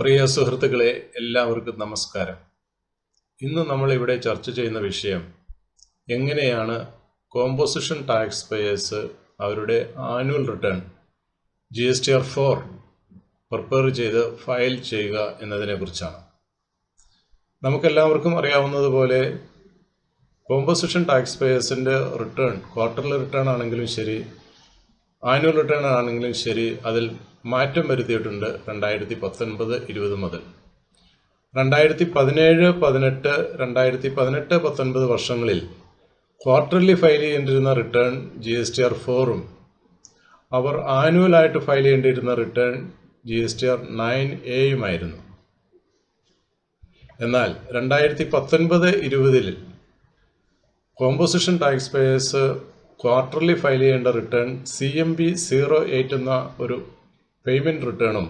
പ്രിയ സുഹൃത്തുക്കളെ, എല്ലാവർക്കും നമസ്കാരം. ഇന്ന് നമ്മൾ ഇവിടെ ചർച്ച ചെയ്യുന്ന വിഷയം എങ്ങനെയാണ് കോമ്പോസിഷൻ ടാക്സ് പേയേഴ്സ് അവരുടെ ആനുവൽ റിട്ടേൺ GSTR-4 പ്രിപ്പയർ ചെയ്ത് ഫയൽ ചെയ്യുക എന്നതിനെ കുറിച്ചാണ്. നമുക്കെല്ലാവർക്കും അറിയാവുന്നതുപോലെ കോമ്പോസിഷൻ ടാക്സ് പേയേഴ്സിൻ്റെ റിട്ടേൺ ക്വാർട്ടർലി റിട്ടേൺ ആണെങ്കിലും ശരി, ആനുവൽ റിട്ടേൺ ആണെങ്കിലും ശരി, അതിൽ മാറ്റം വരുത്തിയിട്ടുണ്ട് 2019-20 മുതൽ. 2017-18, 2018-19 വർഷങ്ങളിൽ ക്വാർട്ടർലി ഫയൽ ചെയ്യേണ്ടിയിരുന്ന റിട്ടേൺ GSTR-4ഉം അവർ ആനുവലായിട്ട് ഫയൽ ചെയ്യേണ്ടിയിരുന്ന റിട്ടേൺ GSTR-9A-യുമായിരുന്നു. എന്നാൽ 2019-20 composition tax payers quarterly file ചെയ്യേണ്ട റിട്ടേൺ CMB-08 എന്ന ഒരു പേയ്മെൻറ്റ് റിട്ടേണും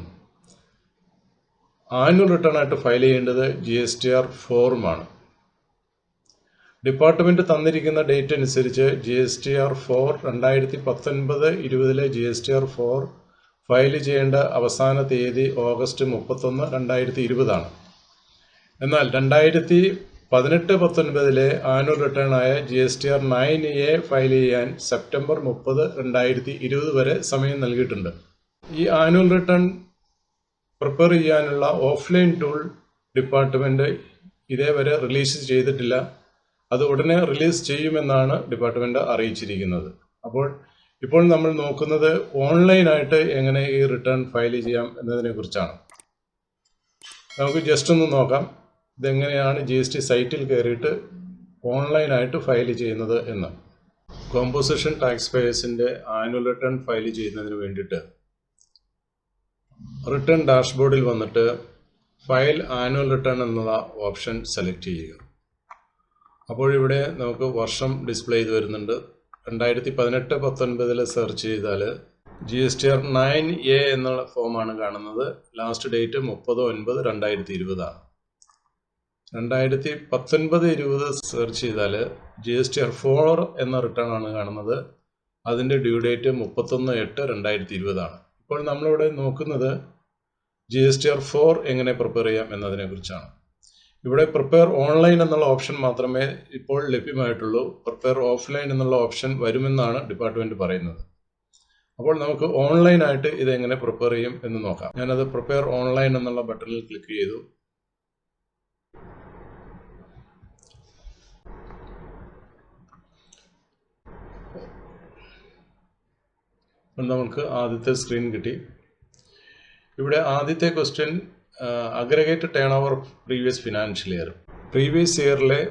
ആനുവൽ റിട്ടേൺ ആയിട്ട് ഫയൽ ചെയ്യേണ്ടത് GSTR-4ഉമാണ്. ഡിപ്പാർട്ട്മെൻറ്റ് തന്നിരിക്കുന്ന ഡേറ്റ് അനുസരിച്ച് GSTR-4 2019-20 GSTR-4 ഫയൽ ചെയ്യേണ്ട അവസാന തീയതി ഓഗസ്റ്റ് 31, 2020 ആണ്. എന്നാൽ 2018-19 ആനുവൽ റിട്ടേണായ GSTR-9A ഫയൽ ചെയ്യാൻ സെപ്റ്റംബർ 30, 2020 വരെ സമയം നൽകിയിട്ടുണ്ട്. ഈ ആനുവൽ റിട്ടേൺ പ്രിപ്പയർ ചെയ്യാനുള്ള ഓഫ്ലൈൻ ടൂൾ ഡിപ്പാർട്ട്മെൻറ്റ് ഇതേവരെ റിലീസ് ചെയ്തിട്ടില്ല. അത് ഉടനെ റിലീസ് ചെയ്യുമെന്നാണ് ഡിപ്പാർട്ട്മെൻറ്റ് അറിയിച്ചിരിക്കുന്നത്. ഇപ്പോൾ നമ്മൾ നോക്കുന്നത് ഓൺലൈനായിട്ട് എങ്ങനെ ഈ റിട്ടേൺ ഫയൽ ചെയ്യാം എന്നതിനെ കുറിച്ചാണ്. നമുക്ക് ജസ്റ്റ് ഒന്ന് നോക്കാം ഇതെങ്ങനെയാണ് GST സൈറ്റിൽ കയറിയിട്ട് ഓൺലൈനായിട്ട് ഫയൽ ചെയ്യുന്നത് എന്ന്. കോമ്പോസിഷൻ ടാക്സ് പേയേഴ്സിൻ്റെ ആനുവൽ റിട്ടേൺ ഫയൽ ചെയ്യുന്നതിന് വേണ്ടിയിട്ട് റിട്ടേൺ ഡാഷ്ബോർഡിൽ വന്നിട്ട് ഫയൽ ആനുവൽ റിട്ടേൺ എന്നുള്ള ഓപ്ഷൻ സെലക്ട് ചെയ്യുക. അപ്പോൾ ഇവിടെ നമുക്ക് വർഷം ഡിസ്പ്ലേ ചെയ്ത് വരുന്നുണ്ട്. 2018-19 സെർച്ച് ചെയ്താൽ GSTR-9A എന്നുള്ള ഫോമാണ് കാണുന്നത്. ലാസ്റ്റ് ഡേറ്റ് 30/9/2020 ആണ്. 2019-20 സെർച്ച് ചെയ്താൽ GSTR-4 എന്ന റിട്ടേൺ ആണ് കാണുന്നത്. അതിൻ്റെ ഡ്യൂ ഡേറ്റ് 31/8/2020 ആണ്. ഇപ്പോൾ നമ്മളിവിടെ നോക്കുന്നത് GSTR-4 എങ്ങനെ പ്രിപ്പയർ ചെയ്യാം എന്നതിനെ കുറിച്ചാണ്. ഇവിടെ പ്രിപ്പയർ ഓൺലൈൻ എന്നുള്ള ഓപ്ഷൻ മാത്രമേ ഇപ്പോൾ ലഭ്യമായിട്ടുള്ളൂ. പ്രിപ്പയർ ഓഫ്ലൈൻ എന്നുള്ള ഓപ്ഷൻ വരുമെന്നാണ് ഡിപ്പാർട്ട്മെൻറ്റ് പറയുന്നത്. അപ്പോൾ നമുക്ക് ഓൺലൈനായിട്ട് ഇതെങ്ങനെ പ്രിപ്പയർ ചെയ്യും എന്ന് നോക്കാം. ഞാനത് പ്രിപ്പയർ ഓൺലൈൻ എന്നുള്ള ബട്ടണിൽ ക്ലിക്ക് ചെയ്തു. നമുക്ക് ആദ്യത്തെ സ്ക്രീൻ കിട്ടി. ഇവിടെ ആദ്യത്തെ question aggregate turnover previous financial year. Previous ഇയറിലെ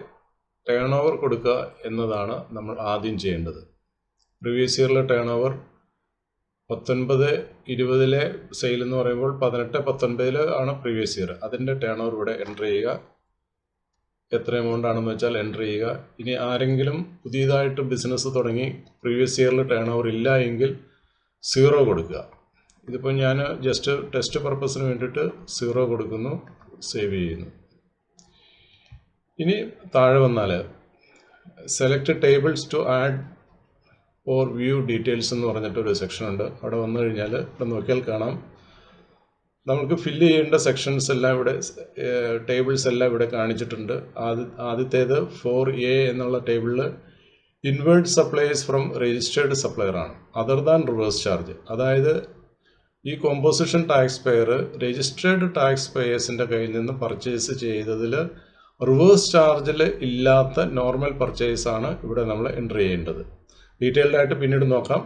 ടേൺ ഓവർ കൊടുക്കുക എന്നതാണ് നമ്മൾ ആദ്യം ചെയ്യേണ്ടത്. പ്രീവിയസ് ഇയറിലെ ടേൺ ഓവർ 19-20 സെയിൽ എന്ന് പറയുമ്പോൾ 18-19 ആണ് പ്രീവിയസ് ഇയർ. അതിൻ്റെ ടേൺ ഓവർ ഇവിടെ എൻ്റർ ചെയ്യുക. എത്ര എമൗണ്ട് ആണെന്ന് വെച്ചാൽ എൻ്റർ ചെയ്യുക. ഇനി ആരെങ്കിലും പുതിയതായിട്ട് ബിസിനസ് തുടങ്ങി പ്രീവിയസ് ഇയറിൽ ടേൺ ഓവർ ഇല്ല എങ്കിൽ 0 കൊടുക്കുക. ഇതിപ്പോൾ ഞാൻ ജസ്റ്റ് ടെസ്റ്റ് പർപ്പസിന് വേണ്ടിയിട്ട് 0 കൊടുക്കുന്നു, സേവ് ചെയ്യുന്നു. ഇനി താഴെ വന്നാൽ select tables to add or view details എന്ന് പറഞ്ഞിട്ടൊരു സെക്ഷൻ ഉണ്ട്. അവിടെ വന്നു കഴിഞ്ഞാൽ ഇവിടെ നോക്കിയാൽ കാണാം നമുക്ക് ഫില്ല് ചെയ്യേണ്ട സെക്ഷൻസ് എല്ലാം ഇവിടെ, ടേബിൾസ് എല്ലാം ഇവിടെ കാണിച്ചിട്ടുണ്ട്. ആദ്യത്തേത് 4A എന്നുള്ള ടേബിളിൽ inward supplies from registered supplier ആണ്, അതർ ദാൻ റിവേഴ്സ് ചാർജ്. അതായത് ഈ composition tax payer registered tax പേയേഴ്സിൻ്റെ കയ്യിൽ നിന്ന് പർച്ചേസ് ചെയ്തതിൽ റിവേഴ്സ് ചാർജിൽ ഇല്ലാത്ത നോർമൽ പർച്ചേസാണ് ഇവിടെ നമ്മൾ എൻ്റർ ചെയ്യേണ്ടത്. ഡീറ്റെയിൽഡായിട്ട് പിന്നീട് നോക്കാം.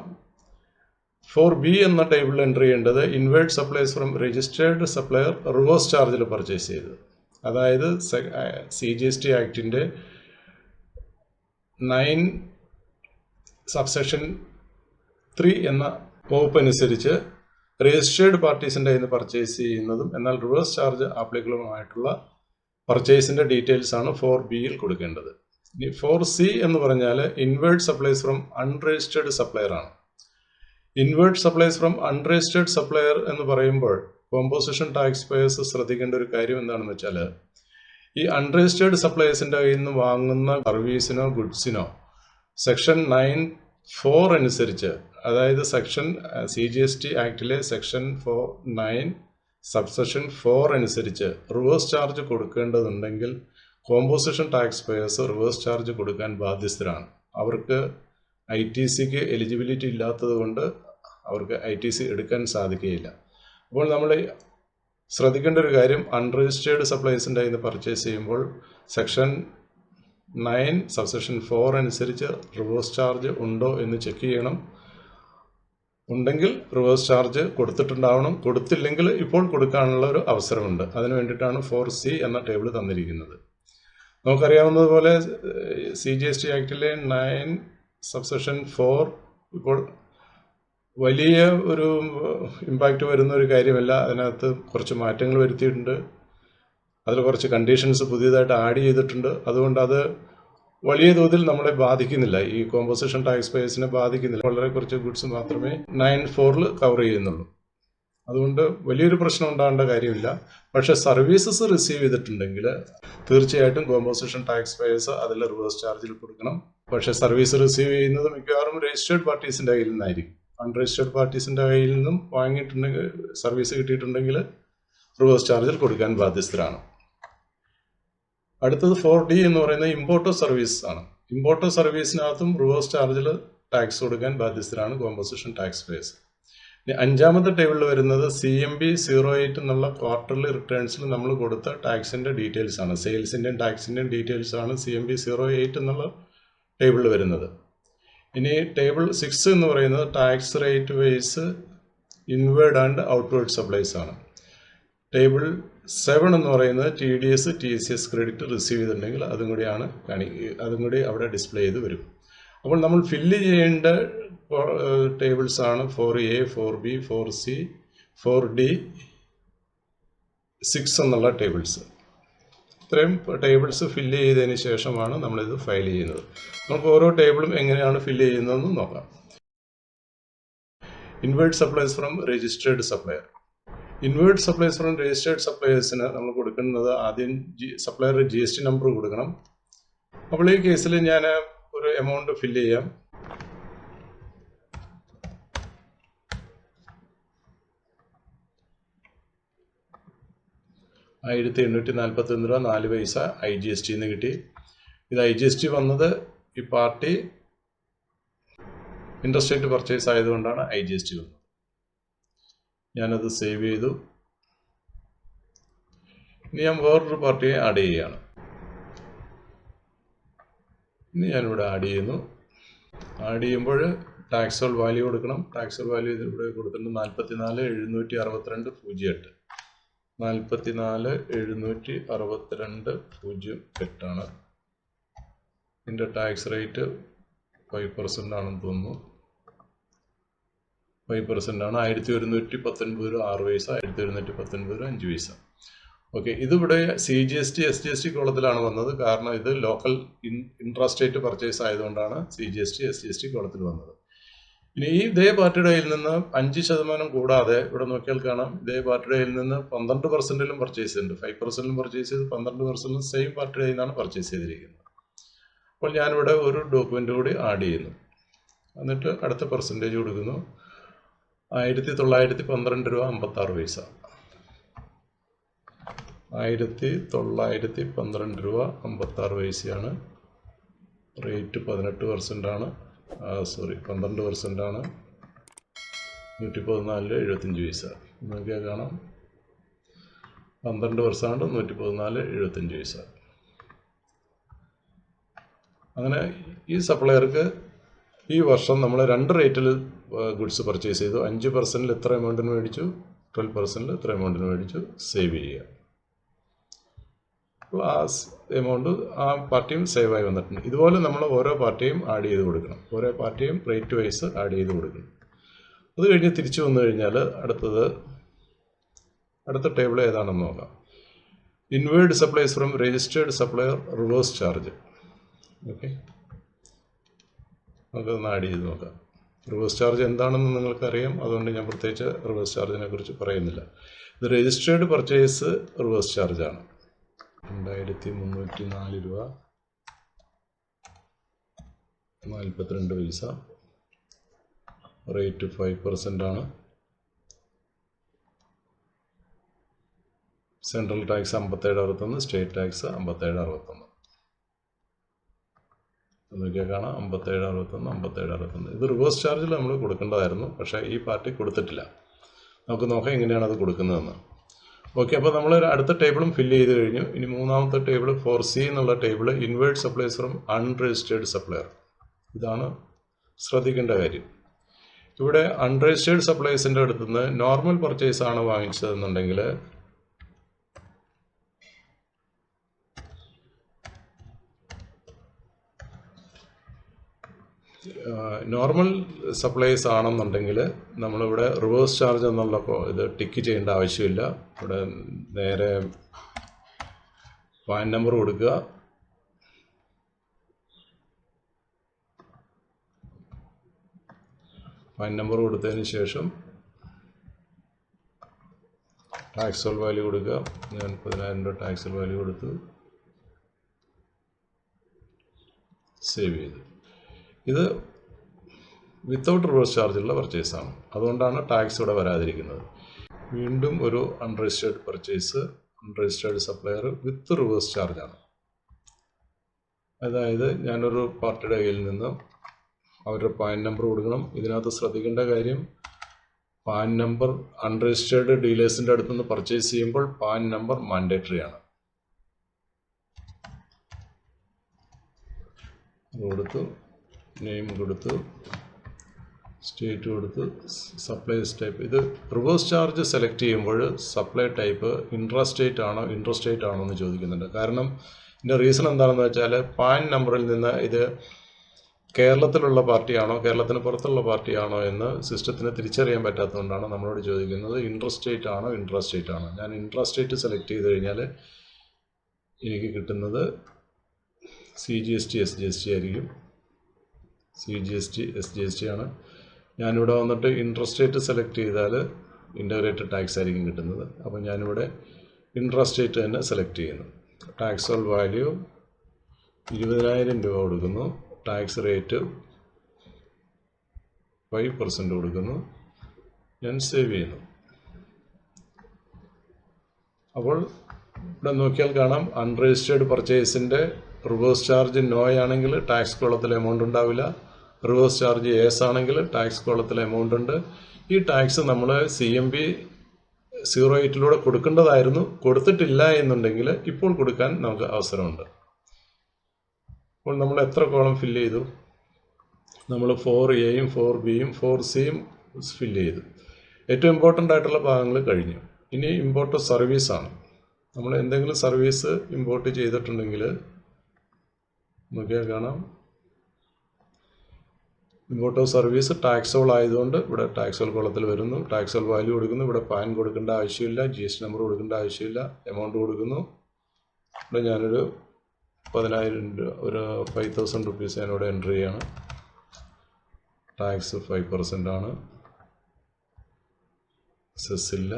4B എന്ന ടേബിളിൽ എൻ്റർ ചെയ്യേണ്ടത് inward supplies from registered supplier reverse ചാർജിൽ പർച്ചേസ് ചെയ്തത്. അതായത് CGST ആക്ടിൻ്റെ 9 സബ്സെക്ഷൻ 3 എന്ന വകുപ്പ് അനുസരിച്ച് രജിസ്റ്റേർഡ് പാർട്ടീസിൻ്റെ കയ്യിൽ നിന്ന് പർച്ചേസ് ചെയ്യുന്നതും എന്നാൽ റിവേഴ്സ് ചാർജ് ആപ്ലിക്കബിളുമായിട്ടുള്ള പർച്ചേസിൻ്റെ ഡീറ്റെയിൽസ് ആണ് 4Bയിൽ കൊടുക്കേണ്ടത്. ഇനി 4C എന്ന് പറഞ്ഞാൽ inward supplies from unregistered supplier ആണ്. Inward supplies from unregistered supplier എന്ന് പറയുമ്പോൾ കോമ്പോസിഷൻ ടാക്സ് പേയേഴ്സ് ശ്രദ്ധിക്കേണ്ട ഒരു കാര്യം എന്താണെന്ന് വെച്ചാൽ ഈ അൺരജിസ്റ്റേർഡ് സപ്ലയേഴ്സിൻ്റെ കയ്യിൽ നിന്ന് വാങ്ങുന്ന സർവീസിനോ ഗുഡ്സിനോ സെക്ഷൻ 9(4) അനുസരിച്ച്, അതായത് സെക്ഷൻ CGST ആക്ടിലെ സെക്ഷൻ 9 സബ്സെഷൻ 4 അനുസരിച്ച് റിവേഴ്സ് ചാർജ് കൊടുക്കേണ്ടതുണ്ടെങ്കിൽ composition tax payers reverse charge കൊടുക്കാൻ ബാധ്യസ്ഥരാണ്. അവർക്ക് ITCക്ക് എലിജിബിലിറ്റി ഇല്ലാത്തത് കൊണ്ട് അവർക്ക് ITC എടുക്കാൻ സാധിക്കുകയില്ല. അപ്പോൾ നമ്മൾ ശ്രദ്ധിക്കേണ്ട ഒരു കാര്യം, അൺരജിസ്റ്റേർഡ് സപ്ലൈസിൻ്റെ കയ്യിൽ നിന്ന് പർച്ചേസ് ചെയ്യുമ്പോൾ സെക്ഷൻ 9 സബ്സെഷൻ 4 അനുസരിച്ച് റിവേഴ്സ് ചാർജ് ഉണ്ടോ എന്ന് ചെക്ക് ചെയ്യണം. ഉണ്ടെങ്കിൽ റിവേഴ്സ് ചാർജ് കൊടുത്തിട്ടുണ്ടാവണം. കൊടുത്തില്ലെങ്കിൽ ഇപ്പോൾ കൊടുക്കാനുള്ള ഒരു അവസരമുണ്ട്. അതിന് വേണ്ടിയിട്ടാണ് 4C എന്ന ടേബിൾ തന്നിരിക്കുന്നത്. നമുക്കറിയാവുന്നതുപോലെ CGST ആക്ടിലെ 9 സബ്സെഷൻ 4 ഇപ്പോൾ വലിയ ഒരു ഇമ്പാക്റ്റ് വരുന്ന ഒരു കാര്യമല്ല. അതിനകത്ത് കുറച്ച് മാറ്റങ്ങൾ വരുത്തിയിട്ടുണ്ട്. അതിൽ കുറച്ച് കണ്ടീഷൻസ് പുതിയതായിട്ട് ആഡ് ചെയ്തിട്ടുണ്ട്. അതുകൊണ്ട് അത് വലിയ തോതിൽ നമ്മളെ ബാധിക്കുന്നില്ല. ഈ കോമ്പോസിഷൻ ടാക്സ് പേയേഴ്സിനെ ബാധിക്കുന്നില്ല. വളരെ കുറച്ച് ഗുഡ്സ് മാത്രമേ 9(4) കവർ ചെയ്യുന്നുള്ളൂ. അതുകൊണ്ട് വലിയൊരു പ്രശ്നം ഉണ്ടാകേണ്ട കാര്യമില്ല. പക്ഷേ സർവീസസ് റിസീവ് ചെയ്തിട്ടുണ്ടെങ്കിൽ തീർച്ചയായിട്ടും കോമ്പോസിഷൻ ടാക്സ് പേയേഴ്സ് അതിൽ റിവേഴ്സ് ചാർജിൽ കൊടുക്കണം. പക്ഷേ സർവീസ് റിസീവ് ചെയ്യുന്നത് മിക്കവാറും രജിസ്റ്റേർഡ് പാർട്ടീസിൻ്റെ കയ്യിൽ നിന്നായിരിക്കും. അൺരജിസ്റ്റേർഡ് പാർട്ടീസിൻ്റെ കയ്യിൽ നിന്നും വാങ്ങിയിട്ടുണ്ടെങ്കിൽ, സർവീസ് കിട്ടിയിട്ടുണ്ടെങ്കിൽ റിവേഴ്സ് ചാർജിൽ കൊടുക്കാൻ ബാധ്യസ്ഥരാണ്. അടുത്തത് 4D എന്ന് പറയുന്നത് ഇമ്പോർട്ടർ സർവീസ് ആണ്. ഇമ്പോർട്ടർ സർവീസിനകത്തും റിവേഴ്സ് ചാർജിൽ ടാക്സ് കൊടുക്കാൻ ബാധ്യസ്ഥരാണ് കോമ്പോസിഷൻ ടാക്സ് പേയേഴ്സ്. ഇനി 5ാമത്തെ ടേബിളിൽ വരുന്നത് CMB 08 എന്നുള്ള ക്വാർട്ടർലി റിട്ടേൺസിൽ നമ്മൾ കൊടുത്ത ടാക്സിൻ്റെ ഡീറ്റെയിൽസ് ആണ്. സെയിൽസിൻ്റെയും ടാക്സിൻ്റെയും ഡീറ്റെയിൽസ് ആണ് CMB 08 എന്നുള്ള ടേബിളിൽ വരുന്നത്. ഇനി ടേബിൾ 6 എന്ന് പറയുന്നത് tax rate wise inward and outward supplies ആണ്. ടേബിൾ 7 എന്ന് പറയുന്നത് TDS TCS ക്രെഡിറ്റ് റിസീവ് ചെയ്തിട്ടുണ്ടെങ്കിൽ അതും കൂടി അവിടെ ഡിസ്പ്ലേ ചെയ്ത് വരും. അപ്പോൾ നമ്മൾ ഫില്ല് ചെയ്യേണ്ട ടേബിൾസ് ആണ് 4A, 4B, 4C, 4D, 6 എന്നുള്ള ടേബിൾസ്. ഇത്രയും ടേബിൾസ് ഫില്ല് ചെയ്തതിന് ശേഷമാണ് നമ്മളിത് ഫയൽ ചെയ്യുന്നത്. നമുക്ക് ഓരോ ടേബിളും എങ്ങനെയാണ് ഫില്ല് ചെയ്യുന്നതെന്ന് നോക്കാം. Inward supplies from registered supplier. Inward supplies from registered സപ്ലയേഴ്സിന് നമ്മൾ കൊടുക്കുന്നത് ആദ്യം സപ്ലയർ GST നമ്പർ കൊടുക്കണം. അപ്പോൾ ഈ കേസിൽ ഞാൻ ഒരു എമൗണ്ട് ഫില്ല് ചെയ്യാം. $1841.04 IGST കിട്ടി. ഇത് IGST വന്നത് ഈ പാർട്ടി ഇൻട്രസ്റ്റേറ്റ് പർച്ചേസ് ആയതുകൊണ്ടാണ് IGST വന്നത്. ഞാനത് സേവ് ചെയ്തു. ഇനി ഞാൻ വേറൊരു പാർട്ടിയെ ആഡ് ചെയ്യുകയാണ്. ഇനി ഞാനിവിടെ ആഡ് ചെയ്യുന്നു. ആഡ് ചെയ്യുമ്പോൾ ടാക്സൽ വാല്യൂ കൊടുക്കണം. ടാക്സൽ വാല്യൂ ഇതിവിടെ കൊടുത്തിട്ടുണ്ട് 44,762.08. 44,762.08 ആണ്. ഇതിൻ്റെ ടാക്സ് റേറ്റ് 5% ആണെന്ന് തോന്നുന്നു. 5% ആണ്. 1119.06 1119.05. ഓക്കെ, ഇതിവിടെ CGST SGST കോളത്തിലാണ് വന്നത്. കാരണം ഇത് ലോക്കൽ ഇൻട്രാസ്റ്റേറ്റ് പർച്ചേസ് ആയതുകൊണ്ടാണ് CGST SGST കോളത്തിൽ വന്നത്. ഇനി ഇതേ പാർട്ടിയുടെ കയ്യിൽ നിന്ന് 5% കൂടാതെ ഇവിടെ നോക്കിയാൽ കാണാം, ഇതേ പാർട്ടിയുടെ കയ്യിൽ നിന്ന് 12% പർച്ചേസ് ചെയ്തിട്ടുണ്ട്. 5% പർച്ചേസ് ചെയ്ത് 12% സെയിം പാർട്ടിയുടെ കയ്യിൽ നിന്നാണ് പർച്ചേസ് ചെയ്തിരിക്കുന്നത്. അപ്പോൾ ഞാനിവിടെ ഒരു ഡോക്യുമെൻ്റ് കൂടി ആഡ് ചെയ്യുന്നു. എന്നിട്ട് അടുത്ത പെർസെൻറ്റേജ് കൊടുക്കുന്നു. 1912.56 1912.56 റേറ്റ് 18% ആണ്. 12% ആണ്. 114.75. നോക്കിയാൽ കാണാം 12% ആണ്. 114.75. അങ്ങനെ ഈ സപ്ലയർക്ക് ഈ വർഷം നമ്മൾ 2 റേറ്റിൽ ഗുഡ്സ് പർച്ചേസ് ചെയ്തു. 5% ഇത്ര എമൗണ്ടിന് മേടിച്ചു, 12% ഇത്ര എമൗണ്ടിന് മേടിച്ചു. സേവ് ചെയ്യുക. അപ്പോൾ ആ എമൗണ്ട് ആ പാർട്ടിയും സേവായി വന്നിട്ടുണ്ട്. ഇതുപോലെ നമ്മൾ ഓരോ പാർട്ടിയും ആഡ് ചെയ്ത് കൊടുക്കണം. ഓരോ പാർട്ടിയും റേറ്റ് വൈസ് ആഡ് ചെയ്ത് കൊടുക്കണം. അത് കഴിഞ്ഞ് തിരിച്ചു വന്നു കഴിഞ്ഞാൽ അടുത്ത ടേബിൾ ഏതാണെന്ന് നോക്കാം. Inward supplies from registered supplier reverse charge. Okay, നമുക്കതൊന്ന് ആഡ് ചെയ്ത് നോക്കാം. റിവേഴ്സ് ചാർജ് എന്താണെന്ന് നിങ്ങൾക്കറിയാം, അതുകൊണ്ട് ഞാൻ പ്രത്യേകിച്ച് റിവേഴ്സ് ചാർജിനെ കുറിച്ച് പറയുന്നില്ല. ഇത് രജിസ്റ്റേർഡ് പർച്ചേസ് റിവേഴ്സ് ചാർജാണ്. 2304.42 റേറ്റ് 5% ആണ്. Central tax 57.61, state tax 57.61. നോക്കിയാൽ കാണാം 57.61, 57.61. ഇത് റിവേഴ്സ് ചാർജിൽ നമ്മൾ കൊടുക്കേണ്ടതായിരുന്നു, പക്ഷേ ഈ പാർട്ടി കൊടുത്തിട്ടില്ല. നമുക്ക് നോക്കാം എങ്ങനെയാണ് അത് കൊടുക്കുന്നതെന്ന്. ഓക്കെ, അപ്പോൾ നമ്മൾ അടുത്ത ടേബിളും ഫില്ല് ചെയ്ത് കഴിഞ്ഞു. ഇനി മൂന്നാമത്തെ ടേബിൾ 4C എന്നുള്ള table inward supplies from unregistered supplier. ഇതാണ് ശ്രദ്ധിക്കേണ്ട കാര്യം. ഇവിടെ അൺരജിസ്റ്റേർഡ് സപ്ലൈസിൻ്റെ അടുത്ത് നിന്ന് നോർമൽ പർച്ചേസ് ആണ് വാങ്ങിച്ചതെന്നുണ്ടെങ്കിൽ നോർമൽ സപ്ലൈസ് ആണെന്നുണ്ടെങ്കിൽ നമ്മളിവിടെ റിവേഴ്സ് ചാർജ് എന്നുള്ള ഇത് ടിക്ക് ചെയ്യേണ്ട ആവശ്യമില്ല. ഇവിടെ നേരെ പാൻ നമ്പർ കൊടുക്കുക. പാൻ നമ്പർ കൊടുത്തതിന് ശേഷം ടാക്സൽ വാല്യൂ കൊടുക്കുക. ഞാൻ 10,000 രൂപ ടാക്സൽ വാല്യൂ കൊടുത്തു, സേവ് ചെയ്തു. ഇത് വിത്തൗട്ട് റിവേഴ്സ് ചാർജുള്ള പർച്ചേസാണ്, അതുകൊണ്ടാണ് ടാക്സ് ഇവിടെ വരാതിരിക്കുന്നത്. വീണ്ടും ഒരു അൺരജിസ്റ്റേർഡ് പർച്ചേസ്, അൺരജിസ്റ്റേർഡ് സപ്ലയർ വിത്ത് റിവേഴ്സ് ചാർജാണ്. അതായത് ഞാനൊരു പാർട്ടിയുടെ കയ്യിൽ നിന്ന് അവരുടെ പാൻ നമ്പർ കൊടുക്കണം. ഇതിനകത്ത് ശ്രദ്ധിക്കേണ്ട കാര്യം, പാൻ നമ്പർ അൺരജിസ്റ്റേർഡ് ഡീലേഴ്സിൻ്റെ അടുത്തുനിന്ന് പർച്ചേസ് ചെയ്യുമ്പോൾ പാൻ നമ്പർ മാൻഡേറ്ററി ആണ്. കൊടുത്തു, നെയിം കൊടുത്തു, സ്റ്റേറ്റ് കൊടുത്തു, സപ്ലൈസ് ടൈപ്പ്. ഇത് റിവേഴ്സ് ചാർജ് സെലക്ട് ചെയ്യുമ്പോൾ സപ്ലൈ ടൈപ്പ് ഇൻട്രാസ്റ്റേറ്റ് ആണോ ഇൻട്രസ്റ്റേറ്റ് ആണോ എന്ന് ചോദിക്കുന്നുണ്ട്. കാരണം ഇതിൻ്റെ റീസൺ എന്താണെന്ന് വെച്ചാൽ പാൻ നമ്പറിൽ നിന്ന് ഇത് കേരളത്തിലുള്ള പാർട്ടിയാണോ കേരളത്തിന് പുറത്തുള്ള പാർട്ടിയാണോ എന്ന് സിസ്റ്റത്തിന് തിരിച്ചറിയാൻ പറ്റാത്തതുകൊണ്ടാണ് നമ്മളോട് ചോദിക്കുന്നത് ഇൻട്രസ്റ്റേറ്റ് ആണോ ഇൻട്രാസ്റ്റേറ്റ് ആണോ. ഞാൻ ഇൻട്രാസ്റ്റേറ്റ് സെലക്ട് ചെയ്ത് കഴിഞ്ഞാൽ എനിക്ക് കിട്ടുന്നത് CGST SGST ആയിരിക്കും. CGST SGST ആണ്. ഞാനിവിടെ വന്നിട്ട് ഇൻട്രസ്റ്റേറ്റ് സെലക്ട് ചെയ്താൽ ഇൻ്റഗ്രേറ്റഡ് ടാക്സ് ആയിരിക്കും കിട്ടുന്നത്. അപ്പോൾ ഞാനിവിടെ ഇൻട്രസ്റ്റേറ്റ് തന്നെ സെലക്ട് ചെയ്യുന്നു. ടാക്സൽ വാല്യൂ 20,000 രൂപ കൊടുക്കുന്നു. ടാക്സ് റേറ്റ് 5% കൊടുക്കുന്നു. ഞാൻ സേവ് ചെയ്യുന്നു. അപ്പോൾ ഇവിടെ നോക്കിയാൽ കാണാം അൺരജിസ്റ്റേർഡ് പർച്ചേസിൻ്റെ റിവേഴ്സ് ചാർജ് നോ ആണെങ്കിൽ ടാക്സ് കോളത്തിൽ എമൗണ്ട് ഉണ്ടാവില്ല. റിവേഴ്സ് ചാർജ് യെസ് ആണെങ്കിൽ ടാക്സ് കോളത്തിൽ എമൗണ്ട് ഉണ്ട്. ഈ ടാക്സ് നമ്മൾ CMB 08 കൊടുക്കേണ്ടതായിരുന്നു, കൊടുത്തിട്ടില്ല എന്നുണ്ടെങ്കിൽ ഇപ്പോൾ കൊടുക്കാൻ നമുക്ക് അവസരമുണ്ട്. അപ്പോൾ നമ്മൾ എത്ര കോളം ഫില്ല് ചെയ്തു? നമ്മൾ 4Aയും 4Bയും 4Cയും ഫില്ല് ചെയ്തു. ഏറ്റവും ഇമ്പോർട്ടൻ്റ് ആയിട്ടുള്ള ഭാഗങ്ങൾ കഴിഞ്ഞു. ഇനി ഇമ്പോർട്ട് സർവീസാണ്. നമ്മൾ എന്തെങ്കിലും സർവീസ് ഇമ്പോർട്ട് ചെയ്തിട്ടുണ്ടെങ്കിൽ നോക്കിയാൽ കാണാം ഇമ്പോർട്ട് ഓഫ് സർവീസ് ടാക്സോൾ ആയതുകൊണ്ട് ഇവിടെ ടാക്സോൾ കോളത്തിൽ വരുന്നു. ടാക്സോൾ വാല്യൂ കൊടുക്കുന്നു. ഇവിടെ പാൻ കൊടുക്കേണ്ട ആവശ്യമില്ല, GST നമ്പർ കൊടുക്കേണ്ട ആവശ്യമില്ല, എമൗണ്ട് കൊടുക്കുന്നു. ഇവിടെ ഞാനൊരു 10,000 രൂപ, ഒരു 5,000 റുപ്പീസ് ഞാനിവിടെ എൻ്റർ ചെയ്യാണ്. ടാക്സ് 5% ആണ്. സെസ് ഇല്ല,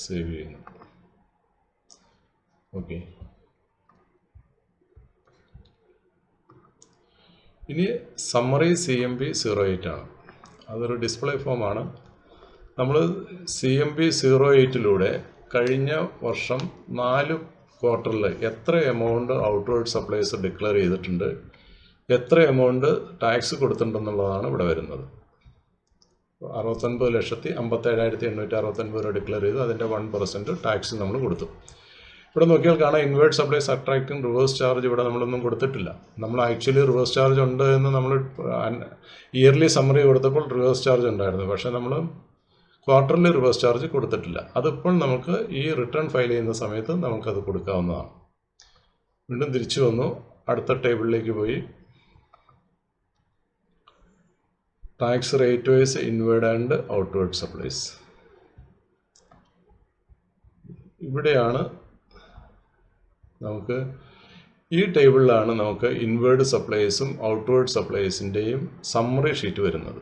സേവ് ചെയ്യുന്നു. ഓക്കെ, ഇനി സമ്മറി CMB 08 ആണ്. അതൊരു ഡിസ്പ്ലേ ഫോമാണ്. നമ്മൾ CMB 08 കഴിഞ്ഞ വർഷം 4 ക്വാർട്ടറിൽ എത്ര എമൗണ്ട് ഔട്ട്വേർഡ് സപ്ലൈസ് ഡിക്ലെയർ ചെയ്തിട്ടുണ്ട്, എത്ര എമൗണ്ട് ടാക്സ് കൊടുത്തിട്ടുണ്ടെന്നുള്ളതാണ് ഇവിടെ വരുന്നത്. 69,57,869 രൂപ ഡിക്ലെയർ ചെയ്തു. അതിൻ്റെ 1% ടാക്സ് നമ്മൾ കൊടുത്തു. ഇവിടെ നോക്കിയാൽ കാണാം inward supplies attracting reverse charge ഇവിടെ നമ്മളൊന്നും കൊടുത്തിട്ടില്ല. നമ്മൾ ആക്ച്വലി റിവേഴ്സ് ചാർജ് ഉണ്ട് എന്ന് നമ്മൾ ഇയർലി സമ്മറി കൊടുത്തപ്പോൾ റിവേഴ്സ് ചാർജ് ഉണ്ടായിരുന്നു. പക്ഷേ നമ്മൾ ക്വാർട്ടർലി റിവേഴ്സ് ചാർജ് കൊടുത്തിട്ടില്ല. അതിപ്പോൾ നമുക്ക് ഈ റിട്ടേൺ ഫയൽ ചെയ്യുന്ന സമയത്ത് നമുക്കത് കൊടുക്കാവുന്നതാണ്. വീണ്ടും തിരിച്ചു വന്നു, അടുത്ത ടേബിളിലേക്ക് പോയി tax rate wise inward and outward supplies. ഇവിടെയാണ് നമുക്ക് ഈ ടേബിളിലാണ് നമുക്ക് ഇൻവേർഡ് സപ്ലൈസും ഔട്ട്വേർഡ് സപ്ലൈസിൻ്റെയും സമ്മറി ഷീറ്റ് വരുന്നത്.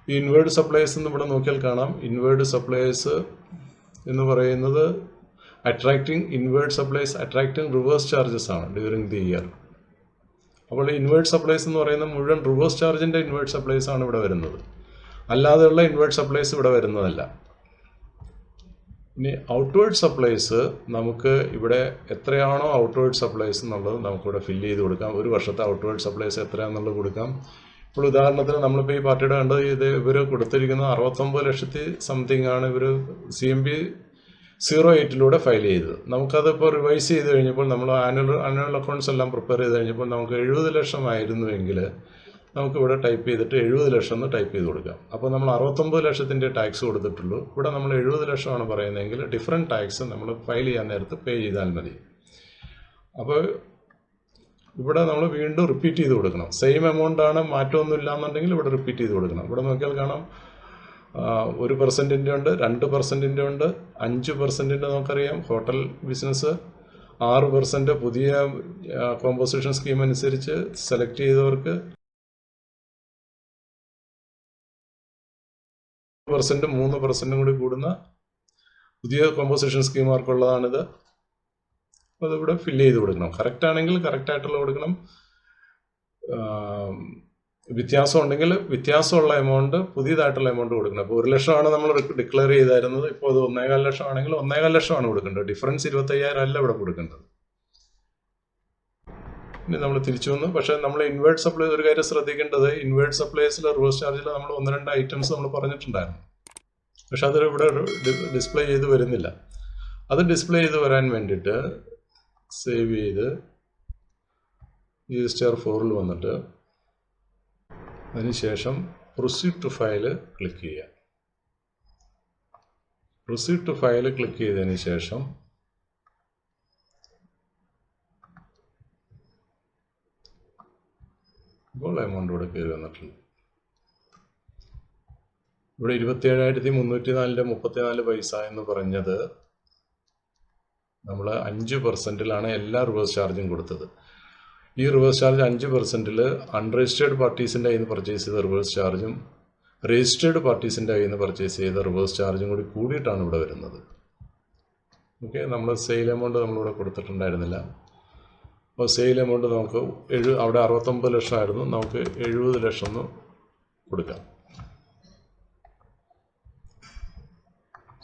ഈ ഇൻവേർഡ് സപ്ലൈസ് എന്ന് ഇവിടെ നോക്കിയാൽ കാണാം. ഇൻവേർഡ് സപ്ലൈസ് എന്ന് പറയുന്നത് attracting inward supplies attracting reverse charges ആണ് ഡ്യൂറിങ് ദി ഇയർ. അപ്പോൾ ഇൻവേർഡ് സപ്ലൈസ് എന്ന് പറയുന്ന മുഴുവൻ റിവേഴ്സ് ചാർജിൻ്റെ ഇൻവേർഡ് സപ്ലൈസ് ആണ് ഇവിടെ വരുന്നത്. അല്ലാതെയുള്ള ഇൻവേർഡ് സപ്ലൈസ് ഇവിടെ വരുന്നതല്ല. ഇനി ഔട്ട്വേർഡ് സപ്ലൈസ് നമുക്ക് ഇവിടെ എത്രയാണോ ഔട്ട്വേർഡ് സപ്ലൈസ് എന്നുള്ളത് നമുക്കിവിടെ ഫില്ല് ചെയ്ത് കൊടുക്കാം. ഒരു വർഷത്തെ ഔട്ട്വേർഡ് സപ്ലൈസ് എത്രയാണെന്നുള്ളത് കൊടുക്കാം. ഇപ്പോൾ ഉദാഹരണത്തിന് നമ്മളിപ്പോൾ ഈ പാർട്ടിയുടെ കണ്ടത് ഇത് ഇവർ കൊടുത്തിരിക്കുന്ന 69 ലക്ഷത്തി സംതിങ് ആണ് ഇവർ CMB 08 ഫയൽ ചെയ്തത്. നമുക്കതിപ്പോൾ റിവൈസ് ചെയ്ത് കഴിഞ്ഞപ്പോൾ നമ്മൾ ആനുവൽ അക്കൗണ്ട്സ് എല്ലാം പ്രിപ്പയർ ചെയ്ത് കഴിഞ്ഞപ്പോൾ നമുക്ക് 70 ലക്ഷം ആയിരുന്നുവെങ്കിൽ നമുക്കിവിടെ ടൈപ്പ് ചെയ്തിട്ട് 70 ലക്ഷം എന്ന് ടൈപ്പ് ചെയ്ത് കൊടുക്കാം. അപ്പോൾ നമ്മൾ 69 ലക്ഷത്തിൻ്റെ ടാക്സ് കൊടുത്തിട്ടുള്ളൂ. ഇവിടെ നമ്മൾ 70 ലക്ഷമാണ് പറയുന്നതെങ്കിൽ ഡിഫറൻറ്റ് ടാക്സ് നമ്മൾ ഫയൽ ചെയ്യാൻ നേരത്ത് പേ ചെയ്താൽ മതി. അപ്പോൾ ഇവിടെ നമ്മൾ വീണ്ടും റിപ്പീറ്റ് ചെയ്ത് കൊടുക്കണം. സെയിം എമൗണ്ട് ആണ്, മാറ്റമൊന്നും ഇല്ലാന്നുണ്ടെങ്കിൽ ഇവിടെ റിപ്പീറ്റ് ചെയ്ത് കൊടുക്കണം. ഇവിടെ നോക്കിയാൽ കാണാം 1% ഉണ്ട്, 2% ഉണ്ട്, 5% നമുക്കറിയാം ഹോട്ടൽ ബിസിനസ്, 6% പുതിയ കോമ്പോസിഷൻ സ്കീം അനുസരിച്ച് സെലക്ട് ചെയ്തവർക്ക് 3% കൂടി കൂടുന്ന പുതിയ കോമ്പോസിഷൻ സ്കീമുകാർക്കുള്ളതാണിത്. അപ്പോൾ അതിവിടെ ഫില്ല് ചെയ്ത് കൊടുക്കണം. കറക്റ്റ് ആണെങ്കിൽ കറക്റ്റായിട്ടുള്ള കൊടുക്കണം. വ്യത്യാസം ഉണ്ടെങ്കിൽ വ്യത്യാസമുള്ള എമൗണ്ട്, പുതിയതായിട്ടുള്ള എമൗണ്ട് കൊടുക്കണം. അപ്പോൾ 1 ലക്ഷമാണ് നമ്മൾ ഡിക്ലെയർ ചെയ്തായിരുന്നത്. ഇപ്പോൾ അത് 1,4 ലക്ഷം ആണെങ്കിൽ 1,4 ലക്ഷമാണ് കൊടുക്കേണ്ടത്. ഡിഫറൻസ് 25,000 അല്ല ഇവിടെ കൊടുക്കേണ്ടത്. ഇനി നമ്മൾ തിരിച്ചു വന്നു. പക്ഷേ നമ്മൾ ഇൻവേർട്ട് സപ്ലൈ ഒരു കാര്യം ശ്രദ്ധിക്കേണ്ടത്, ഇൻവേർട്ട് സപ്ലൈസിൽ റിവേഴ്സ് ചാർജിൽ നമ്മൾ 1-2 ഐറ്റംസ് നമ്മൾ പറഞ്ഞിട്ടുണ്ടായിരുന്നു. പക്ഷെ അത് ഇവിടെ ഡിസ്പ്ലേ ചെയ്ത് വരുന്നില്ല. അത് ഡിസ്പ്ലേ ചെയ്ത് വരാൻ വേണ്ടിയിട്ട് സേവ് ചെയ്ത് GSTR 4 വന്നിട്ട് അതിനുശേഷം പ്രൊസീഡ് ടു ഫയൽ ക്ലിക്ക് ചെയ്യുക. പ്രൊസീഡ് ടു ഫയൽ ക്ലിക്ക് ചെയ്തതിന് ശേഷം ഇപ്പോൾ എമൗണ്ട് ഇവിടെ കയറി വന്നിട്ടുണ്ട്. ഇവിടെ 27,304 34 പൈസ എന്ന് പറഞ്ഞത് നമ്മൾ 5%ലാണ് എല്ലാ റിവേഴ്സ് ചാർജും കൊടുത്തത്. ഈ റിവേഴ്സ് ചാർജ് 5%-ൽ അൺരജിസ്റ്റേർഡ് പാർട്ടീസിൻ്റെ കയ്യിൽ നിന്ന് പർച്ചേസ് ചെയ്ത റിവേഴ്സ് ചാർജും രജിസ്റ്റേർഡ് പാർട്ടീസിൻ്റെ കയ്യിൽ നിന്ന് പർച്ചേസ് ചെയ്ത റിവേഴ്സ് ചാർജും കൂടി കൂടിയിട്ടാണ് ഇവിടെ വരുന്നത്. ഓക്കെ, നമ്മൾ സെയിൽ എമൗണ്ട് നമ്മളിവിടെ കൊടുത്തിട്ടുണ്ടായിരുന്നില്ല. അപ്പോൾ സെയിൽ എമൗണ്ട് നമുക്ക് അവിടെ 69 ലക്ഷമായിരുന്നു, നമുക്ക് 70 ലക്ഷം എന്ന് കൊടുക്കാം.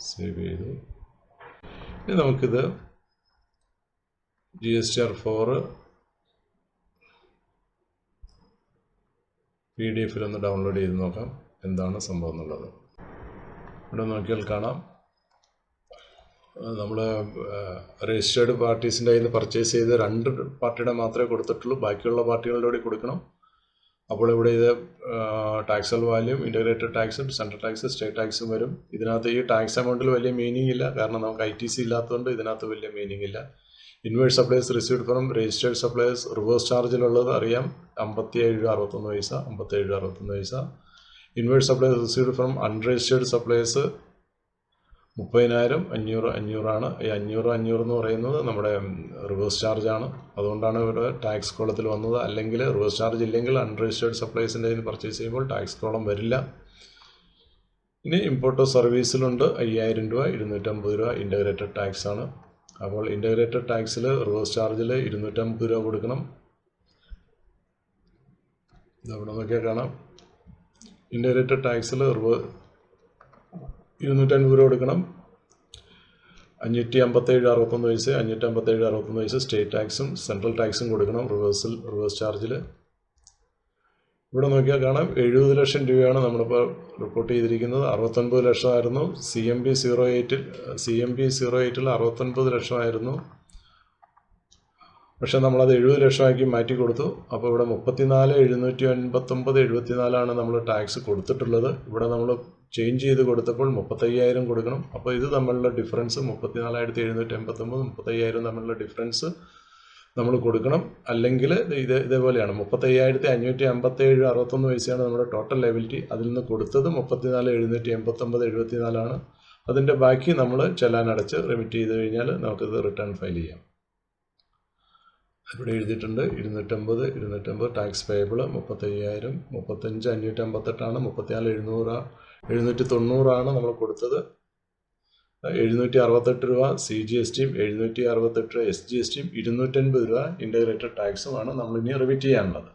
സേവ് ചെയ്തു. ഇനി നമുക്കിത് GSTR 4 PDF-ൽ ഒന്ന് ഡൗൺലോഡ് ചെയ്ത് നോക്കാം എന്താണ് സംഭവം എന്നുള്ളത്. ഇവിടെ നോക്കിയാൽ കാണാം നമ്മൾ രജിസ്റ്റേർഡ് പാർട്ടീസിൻ്റെ കയ്യിൽ നിന്ന് പർച്ചേസ് ചെയ്ത് 2 പാർട്ടിയുടെ മാത്രമേ കൊടുത്തിട്ടുള്ളൂ. ബാക്കിയുള്ള പാർട്ടികളുടെ കൂടി കൊടുക്കണം. അപ്പോൾ ഇവിടെ ഇത് ടാക്സൽ വാല്യൂം, ഇൻ്റഗ്രേറ്റഡ് ടാക്സും സെൻട്രൽ ടാക്സ്, സ്റ്റേറ്റ് ടാക്സും വരും. ഇതിനകത്ത് ഈ ടാക്സ് എമൗണ്ടിൽ വലിയ മീനിങ് ഇല്ല, കാരണം നമുക്ക് ITC ഇല്ലാത്തതുകൊണ്ട് ഇതിനകത്ത് വലിയ മീനിങ് ഇല്ല. Inverse supplies received from registered supplies, reverse ചാർജിലുള്ളത് അറിയാം 57.61 paisa, 57.61 paisa. Inverse supplies received from unregistered supplies 30,000, 500 ആണ്. ഈ 500 എന്ന് പറയുന്നത് നമ്മുടെ റിവേഴ്സ് ചാർജാണ്. അതുകൊണ്ടാണ് ഇവിടെ ടാക്സ് കോളത്തിൽ വന്നത്. അല്ലെങ്കിൽ റിവേഴ്സ് ചാർജ് ഇല്ലെങ്കിൽ അൺരജിസ്റ്റേർഡ് സപ്ലൈസിൻ്റെ കയ്യിൽ നിന്ന് പർച്ചേസ് ചെയ്യുമ്പോൾ ടാക്സ് കോളം വരില്ല. ഇനി ഇമ്പോർട്ട് സർവീസിലുണ്ട് 5,000 രൂപ, 250 രൂപ ഇൻ്റഗ്രേറ്റഡ് ടാക്സ് ആണ്. അപ്പോൾ ഇൻ്റഗ്രേറ്റഡ് ടാക്സിൽ റിവേഴ്സ് ചാർജിൽ 250 രൂപ കൊടുക്കണം. ഇതവിടെ നോക്കിയാൽ കാണാം. ഇൻ്റഗ്രേറ്റഡ് ടാക്സിൽ 250 രൂപ കൊടുക്കണം. 557.61 പൈസ, 557.61 പൈസ സ്റ്റേറ്റ് ടാക്സും സെൻട്രൽ ടാക്സും കൊടുക്കണം റിവേഴ്സ് ചാർജിൽ. ഇവിടെ നോക്കിയാൽ കാണാം 70 ലക്ഷം രൂപയാണ് നമ്മളിപ്പോൾ റിപ്പോർട്ട് ചെയ്തിരിക്കുന്നത്. 69 ലക്ഷമായിരുന്നു CMB 08-ൽ 69 ലക്ഷമായിരുന്നു. പക്ഷെ നമ്മളത് 70 ലക്ഷമാക്കി മാറ്റി കൊടുത്തു. അപ്പോൾ ഇവിടെ 34,789.74 നമ്മൾ ടാക്സ് കൊടുത്തിട്ടുള്ളത്. ഇവിടെ നമ്മൾ ചേഞ്ച് ചെയ്ത് കൊടുത്തപ്പോൾ 35,000 കൊടുക്കണം. അപ്പോൾ ഇത് തമ്മിലുള്ള ഡിഫറൻസ് 34,789 35,000 തമ്മിലുള്ള ഡിഫറൻസ് നമ്മൾ കൊടുക്കണം. അല്ലെങ്കിൽ ഇതേപോലെയാണ് 35,557.61 പൈസയാണ് നമ്മുടെ ടോട്ടൽ ലയബിലിറ്റി. അതിൽ നിന്ന് കൊടുത്തത് 34,789.74 അതിൻ്റെ ബാക്കി നമ്മൾ ചെലാനടച്ച് റിമിറ്റ് ചെയ്ത് കഴിഞ്ഞാൽ നമുക്കിത് റിട്ടേൺ ഫയൽ ചെയ്യാം. ഇവിടെ എഴുതിയിട്ടുണ്ട് 250 ടാക്സ് പേയബിൾ 35,000, 35,558 34,790 നമ്മൾ കൊടുത്തത്. 768 രൂപ CGSTയും 768 രൂപ SGSTയും 250 രൂപ ഇൻ്റഗ്രേറ്റഡ് ടാക്സുമാണ് നമ്മളിനി റിമിറ്റ് ചെയ്യാനുള്ളത്.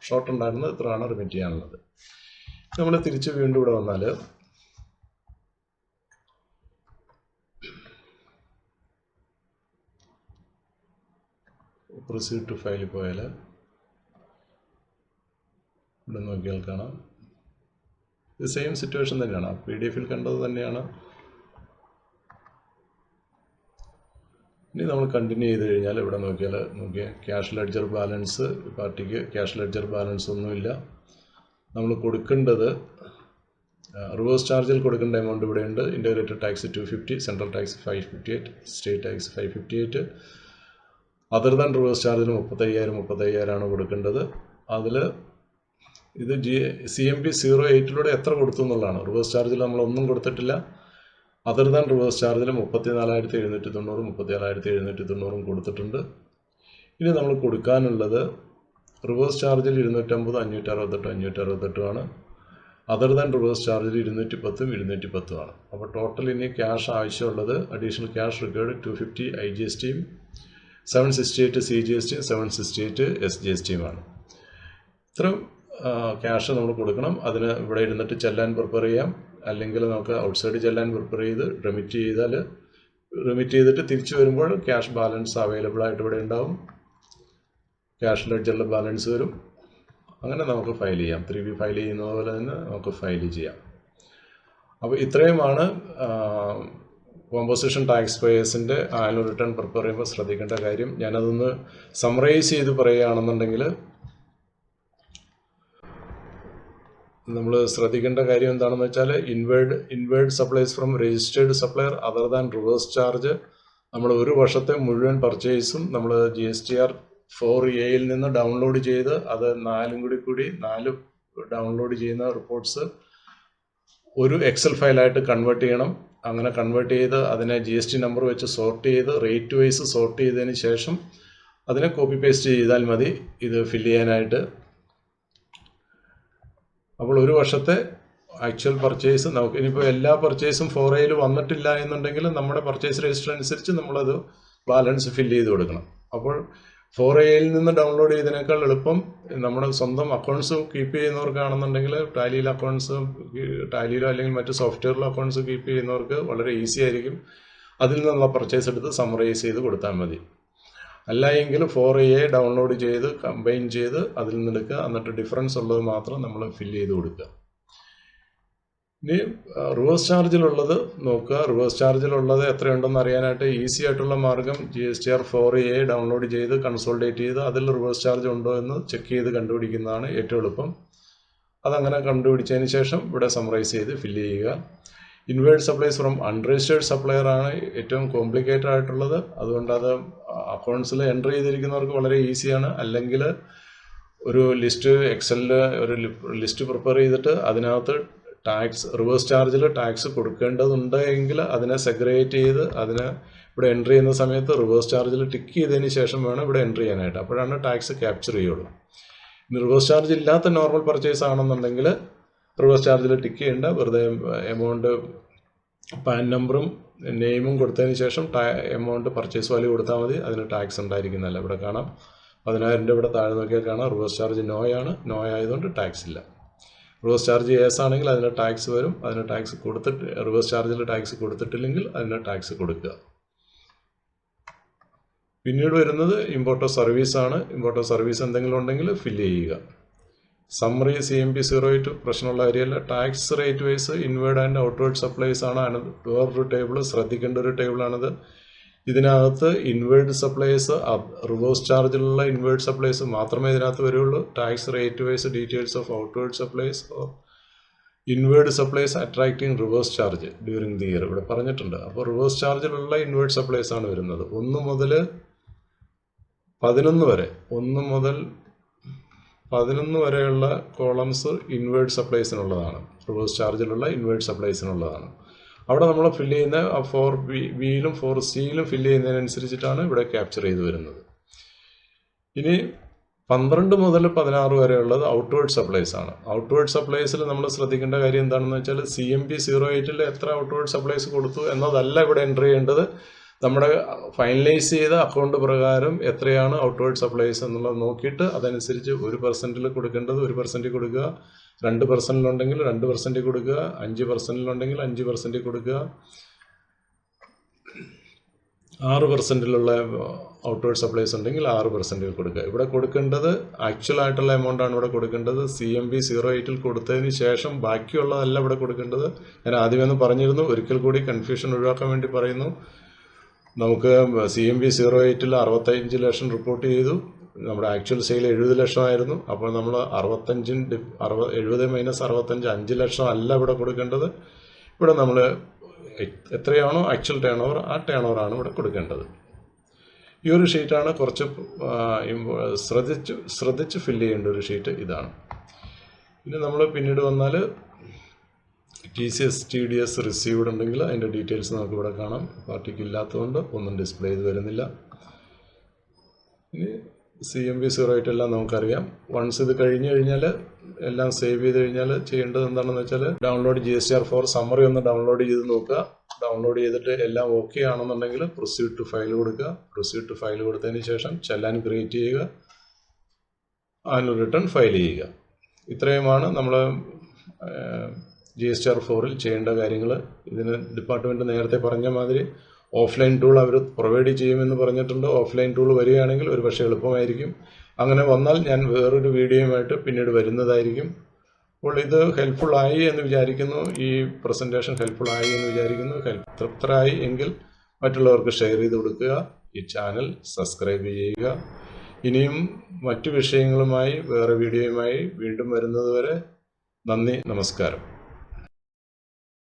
ഷോർട്ട് ഉണ്ടായിരുന്നത് ഇത്രയാണ് റിമിറ്റ് ചെയ്യാനുള്ളത്. നമ്മൾ തിരിച്ച് വീണ്ടും ഇവിടെ വന്നാൽ പ്രൊസീഡ് ടു ഫയലിൽ പോയാൽ ഇവിടെ നോക്കിയാൽ കാണാം ഇത് സെയിം സിറ്റുവേഷൻ തന്നെയാണ്. PDF കണ്ടത് തന്നെയാണ്. ഇനി നമ്മൾ കണ്ടിന്യൂ ചെയ്ത് കഴിഞ്ഞാൽ ഇവിടെ നോക്കിയാൽ ക്യാഷ് ലെഡ്ജർ ബാലൻസ് പാർട്ടിക്ക് ക്യാഷ് ലെഡ്ജർ ബാലൻസ് ഒന്നുമില്ല. നമ്മൾ കൊടുക്കേണ്ടത് റിവേഴ്സ് ചാർജിൽ കൊടുക്കേണ്ട എമൗണ്ട് ഇവിടെയുണ്ട്. Integrated tax 250, central tax 558, state tax 558. Other than reverse ചാർജിന് 35,000 കൊടുക്കേണ്ടത്. അതിൽ ഇത് CMP 08 എത്ര കൊടുത്തു എന്നുള്ളതാണ്. റിവേഴ്സ് ചാർജിൽ നമ്മളൊന്നും കൊടുത്തിട്ടില്ല. അതർ ദാൻ റിവേഴ്സ് ചാർജിൽ 34,790, 34,790 കൊടുത്തിട്ടുണ്ട്. ഇനി നമ്മൾ കൊടുക്കാനുള്ളത് റിവേഴ്സ് ചാർജിൽ 250, 568, 568 ആണ്. അതർ ദാൻ റിവേഴ്സ് ചാർജിൽ 210, 210 ആണ്. അപ്പോൾ ടോട്ടൽ ഇനി ക്യാഷ് ആവശ്യമുള്ളത് അഡീഷണൽ ക്യാഷ് റിക്വയർഡ് 250 IGSTയും 768 CGSTയും 768 SGSTയുമാണ്. ഇത്രയും ക്യാഷ് നമ്മൾ കൊടുക്കണം. അതിന് ഇവിടെ ഇരുന്നിട്ട് ചെല്ലാൻ പ്രിപ്പയർ ചെയ്യാം, അല്ലെങ്കിൽ നമുക്ക് ഔട്ട്സൈഡ് ചെല്ലാൻ പ്രിപ്പയർ ചെയ്ത് റെമിറ്റ് ചെയ്തിട്ട് തിരിച്ചു വരുമ്പോൾ ക്യാഷ് ബാലൻസ് അവൈലബിൾ ആയിട്ട് ഇവിടെ ഉണ്ടാവും. ക്യാഷ് ലെഡ്ജറിൽ ബാലൻസ് വരും. അങ്ങനെ നമുക്ക് ഫയൽ ചെയ്യാം. 3B ഫയൽ ചെയ്യുന്നത് പോലെ തന്നെ നമുക്ക് ഫയൽ ചെയ്യാം. അപ്പോൾ ഇത്രയുമാണ് കോമ്പോസിഷൻ ടാക്സ് പേയേഴ്സിൻ്റെ ആനുവൽ റിട്ടേൺ പ്രിപ്പയർ ചെയ്യുമ്പോൾ ശ്രദ്ധിക്കേണ്ട കാര്യം. ഞാനതൊന്ന് സമ്മറൈസ് ചെയ്ത് പറയുകയാണെന്നുണ്ടെങ്കിൽ നമ്മൾ ശ്രദ്ധിക്കേണ്ട കാര്യം എന്താണെന്ന് വെച്ചാൽ inward supplies from registered supplier other than reverse charge. നമ്മൾ ഒരു വർഷത്തെ മുഴുവൻ പർച്ചേസും നമ്മൾ GSTR 4A നിന്ന് ഡൗൺലോഡ് ചെയ്ത് അത് 4 ഡൗൺലോഡ് ചെയ്യുന്ന റിപ്പോർട്ട്സ് ഒരു എക്സൽ ഫയലായിട്ട് കൺവേർട്ട് ചെയ്യണം. അങ്ങനെ കൺവേർട്ട് ചെയ്ത് അതിനെ GST നമ്പർ വെച്ച് സോർട്ട് ചെയ്ത് റേറ്റ് വൈസ് സോർട്ട് ചെയ്തതിന് ശേഷം അതിനെ കോപ്പി പേസ്റ്റ് ചെയ്താൽ മതി ഇത് ഫില്ല് ചെയ്യാനായിട്ട്. അപ്പോൾ ഒരു വർഷത്തെ ആക്ച്വൽ പർച്ചേസ് നമുക്ക് ഇനിയിപ്പോൾ എല്ലാ പർച്ചേസും 4A വന്നിട്ടില്ല എന്നുണ്ടെങ്കിൽ നമ്മുടെ പർച്ചേസ് രജിസ്റ്റർ അനുസരിച്ച് നമ്മളത് ബാലൻസ് ഫില്ല് ചെയ്ത് കൊടുക്കണം. അപ്പോൾ 4A നിന്ന് ഡൗൺലോഡ് ചെയ്തതിനേക്കാൾ എളുപ്പം നമ്മുടെ സ്വന്തം അക്കൗണ്ട്സ് കീപ്പ് ചെയ്യുന്നവർക്കാണെന്നുണ്ടെങ്കിൽ ടാലിയിലോ അല്ലെങ്കിൽ മറ്റ് സോഫ്റ്റ്വെയറിലോ അക്കൗണ്ട്സ് കീപ്പ് ചെയ്യുന്നവർക്ക് വളരെ ഈസി ആയിരിക്കും. അതിൽ നിന്നുള്ള പർച്ചേസ് എടുത്ത് സമ്മറൈസ് ചെയ്ത് കൊടുത്താൽ മതി. അല്ല എങ്കിൽ 4A ഡൗൺലോഡ് ചെയ്ത് കമ്പൈൻ ചെയ്ത് അതിൽ നിന്നെടുക്കുക, എന്നിട്ട് ഡിഫറൻസ് ഉള്ളത് മാത്രം നമ്മൾ ഫില്ല് ചെയ്ത് കൊടുക്കുക. ഇനി റിവേഴ്സ് ചാർജിലുള്ളത് നോക്കുക. റിവേഴ്സ് ചാർജിലുള്ളത് എത്രയുണ്ടെന്ന് അറിയാനായിട്ട് ഈസി ആയിട്ടുള്ള മാർഗം GSTR 4A ഡൗൺലോഡ് ചെയ്ത് കൺസോൾഡേറ്റ് ചെയ്ത് അതിൽ റിവേഴ്സ് ചാർജ് ഉണ്ടോ എന്ന് ചെക്ക് ചെയ്ത് കണ്ടുപിടിക്കുന്നതാണ് ഏറ്റവും എളുപ്പം. അതങ്ങനെ കണ്ടുപിടിച്ചതിന് ശേഷം ഇവിടെ സമ്മറൈസ് ചെയ്ത് ഫില്ല് ചെയ്യുക. Inward supplies from unregistered supplier ആണ് ഏറ്റവും കോംപ്ലിക്കേറ്റഡ് ആയിട്ടുള്ളത്. അതുകൊണ്ട് അത് അക്കൗണ്ട്സിൽ എൻ്റർ ചെയ്തിരിക്കുന്നവർക്ക് വളരെ ഈസിയാണ്. അല്ലെങ്കിൽ ഒരു എക്സലിൽ ഒരു ലിസ്റ്റ് പ്രിപ്പയർ ചെയ്തിട്ട് അതിനകത്ത് റിവേഴ്സ് ചാർജിൽ ടാക്സ് കൊടുക്കേണ്ടതുണ്ട് എങ്കിൽ അതിനെ സെഗ്രിഗേറ്റ് ചെയ്ത് അതിനെ ഇവിടെ എൻ്റർ ചെയ്യുന്ന സമയത്ത് റിവേഴ്സ് ചാർജിൽ ടിക്ക് ചെയ്തതിന് ശേഷം വേണം ഇവിടെ എൻ്റർ ചെയ്യാനായിട്ട്. അപ്പോഴാണ് ടാക്സ് ക്യാപ്ചർ ചെയ്യുള്ളൂ. ഇനി റിവേഴ്സ് ചാർജ് ഇല്ലാത്ത നോർമൽ പർച്ചേസ് ആണെന്നുണ്ടെങ്കിൽ റിവേഴ്സ് ചാർജിൽ ടിക്ക് ചെയ്യേണ്ട, വെറുതെ എമൗണ്ട് പാൻ നമ്പറും നെയിമും കൊടുത്തതിന് ശേഷം എമൗണ്ട് പർച്ചേസ് വാല്യൂ കൊടുത്താൽ മതി. അതിന് ടാക്സ് ഉണ്ടായിരിക്കുന്നതല്ല. ഇവിടെ കാണാം 10,000 ഇവിടെ താഴെ നോക്കിയാൽ കാണാം റിവേഴ്സ് ചാർജ് നോ ആയതുകൊണ്ട് ടാക്സ് ഇല്ല. റിവേഴ്സ് ചാർജ് യെസ് ആണെങ്കിൽ അതിന് ടാക്സ് വരും. അതിന് ടാക്സ് കൊടുത്തിട്ട് റിവേഴ്സ് ചാർജിൽ ടാക്സ് കൊടുത്തിട്ടില്ലെങ്കിൽ അതിന് ടാക്സ് കൊടുക്കുക. പിന്നീട് വരുന്നത് ഇമ്പോർട്ട് ഓഫ് സർവീസ് ആണ്. ഇമ്പോർട്ട് ഓഫ് സർവീസ് എന്തെങ്കിലും ഉണ്ടെങ്കിൽ ഫില്ല് ചെയ്യുക. സമ്മറി CMP 08 പ്രശ്നമുള്ള കാര്യമല്ല. Tax rate wise inward and outward supplies ആണ് വേറൊരു ടേബിൾ, ശ്രദ്ധിക്കേണ്ട ഒരു ടേബിളാണിത്. ഇതിനകത്ത് ഇൻവേർഡ് സപ്ലൈസ് റിവേഴ്സ് ചാർജിലുള്ള ഇൻവേർഡ് സപ്ലൈസ് മാത്രമേ ഇതിനകത്ത് വരുള്ളൂ. Tax rate wise details of outward supplies or inward supplies attracting reverse charge during the year ഇവിടെ പറഞ്ഞിട്ടുണ്ട്. അപ്പോൾ റിവേഴ്സ് ചാർജിലുള്ള ഇൻവേർഡ് സപ്ലൈസ് ആണ് വരുന്നത്. 1 മുതൽ 11 വരെ 1 മുതൽ 11 വരെയുള്ള കോളംസ് ഇൻവേർഡ് സപ്ലൈസിനുള്ളതാണ്. റിവേഴ്സ് ചാർജിലുള്ള ഇൻവേർഡ് സപ്ലൈസിനുള്ളതാണ്. അവിടെ നമ്മൾ ഫില്ല് ചെയ്യുന്ന 4Bയിലും 4Cയിലും ഫില്ല് ചെയ്യുന്നതിനനുസരിച്ചിട്ടാണ് ഇവിടെ ക്യാപ്ചർ ചെയ്ത് വരുന്നത്. ഇനി 12 മുതൽ 16 വരെയുള്ളത് ഔട്ട്വേർഡ് സപ്ലൈസ് ആണ്. ഔട്ട്വേർഡ് സപ്ലൈസിൽ നമ്മൾ ശ്രദ്ധിക്കേണ്ട കാര്യം എന്താണെന്ന് വെച്ചാൽ CMP 08 എത്ര ഔട്ട്വേർഡ് സപ്ലൈസ് കൊടുത്തു എന്നതല്ല ഇവിടെ എൻ്റർ ചെയ്യേണ്ടത്. നമ്മുടെ ഫൈനലൈസ് ചെയ്ത അക്കൗണ്ട് പ്രകാരം എത്രയാണ് ഔട്ട്വേർഡ് സപ്ലൈസ് എന്നുള്ളത് നോക്കിയിട്ട് അതനുസരിച്ച് 1% കൊടുക്കേണ്ടത് 1% കൊടുക്കുക, 2% 2% കൊടുക്കുക, 5% 5% കൊടുക്കുക. 6%ലുള്ള ഔട്ട്വേർഡ് സപ്ലൈസ് ഉണ്ടെങ്കിൽ 6% കൊടുക്കുക. ഇവിടെ കൊടുക്കേണ്ടത് ആക്ച്വൽ ആയിട്ടുള്ള എമൗണ്ടാണ് ഇവിടെ കൊടുക്കേണ്ടത്. CMB 08 കൊടുത്തതിന് ശേഷം ബാക്കിയുള്ളതല്ല ഇവിടെ കൊടുക്കേണ്ടത്. ഞാൻ ആദ്യമേ പറഞ്ഞിരുന്നു, ഒരിക്കൽ കൂടി കൺഫ്യൂഷൻ ഒഴിവാക്കാൻ വേണ്ടി പറയുന്നു. നമുക്ക് CMB 08 65 ലക്ഷം റിപ്പോർട്ട് ചെയ്തു. നമ്മുടെ ആക്ച്വൽ സെയിൽ 70 ലക്ഷമായിരുന്നു. അപ്പോൾ നമ്മൾ 70 - 65 5 ലക്ഷം അല്ല ഇവിടെ കൊടുക്കേണ്ടത്. ഇവിടെ നമ്മൾ എത്രയാണോ ആക്ച്വൽ ടേൺ ഓവർ, ആ ടേൺ ഓവറാണ് ഇവിടെ കൊടുക്കേണ്ടത്. ഈ ഒരു ഷീറ്റാണ് കുറച്ച് ശ്രദ്ധിച്ച് ഫില്ല് ചെയ്യേണ്ട ഒരു ഷീറ്റ് ഇതാണ്. പിന്നെ നമ്മൾ പിന്നീട് വന്നാൽ TCS TDS റിസീവ്ഡ് ഉണ്ടെങ്കിൽ അതിൻ്റെ ഡീറ്റെയിൽസ് നമുക്ക് ഇവിടെ കാണാം. പാർട്ടിക്ക് ഇല്ലാത്തതുകൊണ്ട് ഒന്നും ഡിസ്പ്ലേ ചെയ്ത് വരുന്നില്ല. ഇനി CMB 08 എല്ലാം നമുക്കറിയാം. വൺസ് ഇത് കഴിഞ്ഞ് കഴിഞ്ഞാൽ, എല്ലാം സേവ് ചെയ്ത് കഴിഞ്ഞാൽ ചെയ്യേണ്ടത് എന്താണെന്ന് വെച്ചാൽ, ഡൗൺലോഡ് GSTR4 സമ്മറി ഒന്ന് ഡൗൺലോഡ് ചെയ്ത് നോക്കുക. ഡൗൺലോഡ് ചെയ്തിട്ട് എല്ലാം ഓക്കെ ആണെന്നുണ്ടെങ്കിൽ പ്രൊസീഡ് ടു ഫയൽ കൊടുക്കുക. പ്രൊസീഡ് ടു ഫയൽ കൊടുത്തതിന് ശേഷം ചെല്ലാൻ ക്രിയേറ്റ് ചെയ്യുക, ആനുവൽ റിട്ടേൺ ഫയൽ ചെയ്യുക. ഇത്രയുമാണ് നമ്മൾ GSTR4 ചെയ്യേണ്ട കാര്യങ്ങൾ. ഇതിന് ഡിപ്പാർട്ട്മെൻറ്റ് നേരത്തെ പറഞ്ഞ മാതിരി ഓഫ്ലൈൻ ടൂൾ അവർ പ്രൊവൈഡ് ചെയ്യുമെന്ന് പറഞ്ഞിട്ടുണ്ട്. ഓഫ്ലൈൻ ടൂൾ വരികയാണെങ്കിൽ ഒരു പക്ഷേ എളുപ്പമായിരിക്കും. അങ്ങനെ വന്നാൽ ഞാൻ വേറൊരു വീഡിയോയുമായിട്ട് പിന്നീട് വരുന്നതായിരിക്കും. അപ്പോൾ ഇത് ഹെൽപ്ഫുള്ളായി എന്ന് വിചാരിക്കുന്നു. ഈ പ്രസൻറ്റേഷൻ ഹെൽപ്ഫുള്ളായി എന്ന് വിചാരിക്കുന്നു. തൃപ്തരായി എങ്കിൽ മറ്റുള്ളവർക്ക് ഷെയർ ചെയ്ത് കൊടുക്കുക. ഈ ചാനൽ സബ്സ്ക്രൈബ് ചെയ്യുക. ഇനിയും മറ്റു വിഷയങ്ങളുമായി വേറെ വീഡിയോയുമായി വീണ്ടും വരുന്നതുവരെ നന്ദി, നമസ്കാരം.